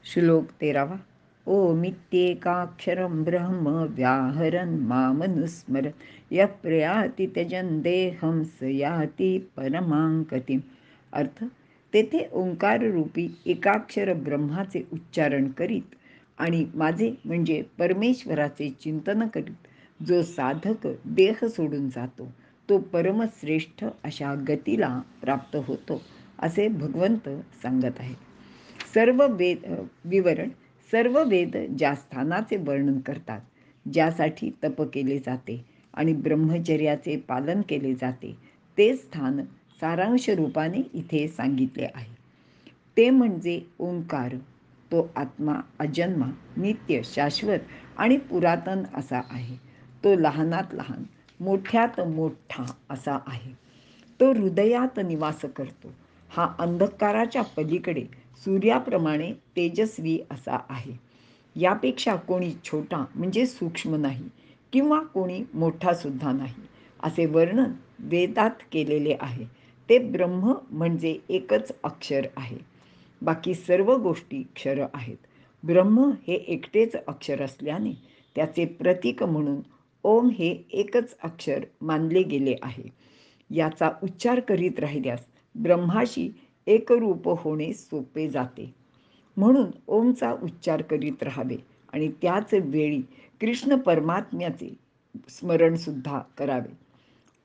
श्लोक 13. ओमित्येकाक्षरं ब्रह्म व्याहरन् मामनुस्मरन् यः प्रयाति त्यजन् देहं स याति परमां गतिम्. अर्थ, तेथे ओंकार रूपी एकाक्षर ब्रह्माचे उच्चारण करीत आणि माझे म्हणजे परमेश्वराचे चिंतन करीत जो साधक देह सोडून जातो तो परमश्रेष्ठ अशा गतीला प्राप्त होतो, असे भगवंत सांगत आहे. सर्व वेद ज्या स्थानाचे वर्णन करतात, ज्यासाठी तप केले जाते आणि ब्रह्मचर्याचे पालन केले जाते, ते स्थान सारांश रूपाने इथे सांगितले आहे. ते म्हणजे ओंकार. तो आत्मा अजन्मा, नित्य, शाश्वत आणि पुरातन असा आहे. तो लहानात लहान, मोठ्यात मोठा असा आहे. तो हृदयात निवास करतो. हा अंधकाराच्या पलीकडे सूर्याप्रमाणे तेजस्वी असा आहे. यापेक्षा कोणी छोटा म्हणजे सूक्ष्म नाही किंवा कोणी मोठा सुद्धा नाही, असे वर्णन वेदात केलेले आहे. ते ब्रह्म म्हणजे एकच अक्षर आहे. बाकी सर्व गोष्टी क्षर आहेत. ब्रह्म हे एकटेच अक्षर असल्याने त्याचे प्रतीक म्हणून ओम हे एकच अक्षर मानले गेले आहे. याचा उच्चार करीत राहिल्यास ब्रह्माशी एकरूप होणे सोपे जाते. म्हणून ओमचा उच्चार करीत राहावे आणि त्याच वेळी कृष्ण परमात्म्याचे स्मरणसुद्धा करावे.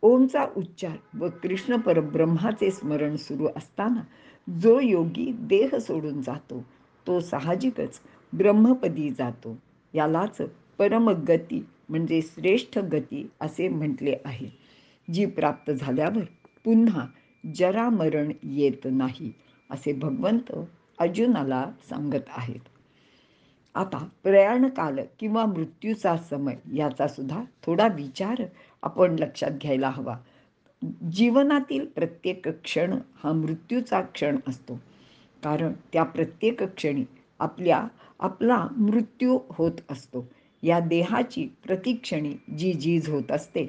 ओमचा उच्चार व कृष्ण परब्रह्माचे स्मरण सुरू असताना जो योगी देह सोडून जातो तो साहजिकच ब्रह्मपदी जातो. यालाच परमगती म्हणजे श्रेष्ठ गती असे म्हटले आहे, जी प्राप्त झाल्यावर पुन्हा जरा मरण येत नाही, असे भगवंत अर्जुनाला सांगत आहेत. आता प्रयाणकाल किंवा मृत्यूचा समय याचा सुद्धा थोडा विचार आपण लक्षात घ्यायला हवा. जीवनातील प्रत्येक क्षण हा मृत्यूचा क्षण असतो, कारण त्या प्रत्येक क्षणी आपला मृत्यू होत असतो. या देहाची प्रतिक्षणी जी झीज होत असते.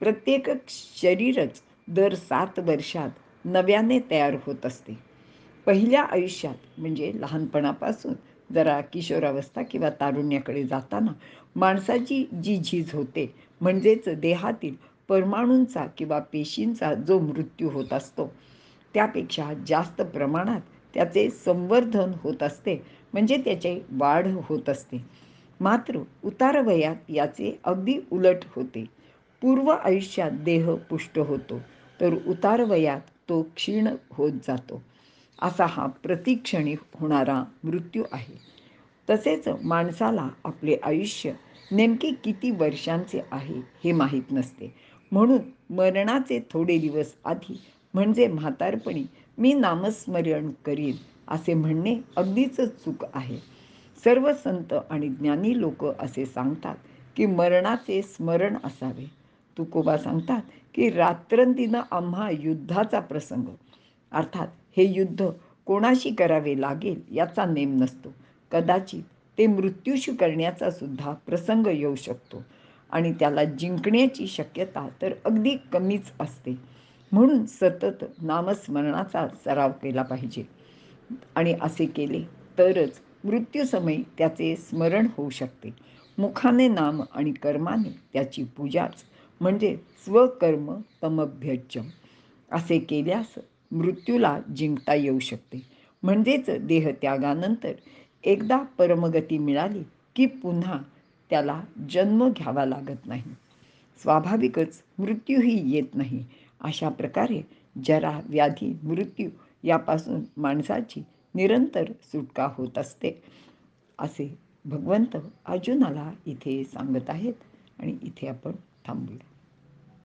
प्रत्येक शरीरच दर 7 वर्षात नव्याने तयार होत असते. पहिल्या आयुष्यात म्हणजे लहानपणापासून जरा किशोरावस्था किंवा तारुण्याकडे जाताना माणसाची जी झीज होते, म्हणजेच देहातील परमाणूंचा किंवा पेशींचा जो मृत्यू होत असतो, त्यापेक्षा जास्त प्रमाणात त्याचे संवर्धन होत असते, म्हणजे त्याची वाढ होत असते. मात्र उतारवयात याचे अगदी उलट होते. पूर्व आयुष्यात देह पुष्ट होतो, तर उतारवयात तो क्षीण होत जातो. असा हा प्रतिक्षणी होणारा मृत्यू आहे. तसेच माणसाला आपले आयुष्य नेमके किती वर्षांचे आहे हे माहीत नसते. म्हणून मरणाचे थोडे दिवस आधी म्हणजे म्हातारपणी मी नामस्मरण करीन असे म्हणणे अगदीच चूक आहे. सर्व संत आणि ज्ञानी लोक असे सांगतात की मरणाचे स्मरण असावे. तुकोबा सांगतात की रात्रंदिन आम्हा युद्धाचा प्रसंग, अर्थात हे युद्ध कोणाशी करावे लागेल याचा नेम नसतो. कदाचित ते मृत्यूशी करण्याचा सुद्धा प्रसंग येऊ शकतो आणि त्याला जिंकण्याची शक्यता तर अगदी कमीच असते. म्हणून सतत नामस्मरणाचा सराव केला पाहिजे आणि असे केले तरच मृत्यूसमयी त्याचे स्मरण होऊ शकते. मुखाने नाम आणि कर्माने त्याची पूजाच म्हणजे स्वकर्म तमभ्यज्यम असे केल्यास मृत्यूला जिंकता येऊ शकते. म्हणजेच देहत्यागानंतर एकदा परमगती मिळाली की पुन्हा त्याला जन्म घ्यावा लागत नाही. स्वाभाविकच मृत्यूही येत नाही. अशा प्रकारे जरा, व्याधी, मृत्यू यापासून माणसाची निरंतर सुटका होत असते, असे भगवंत अर्जुनाला इथे सांगत आहेत. आणि इथे आपण थांबूया.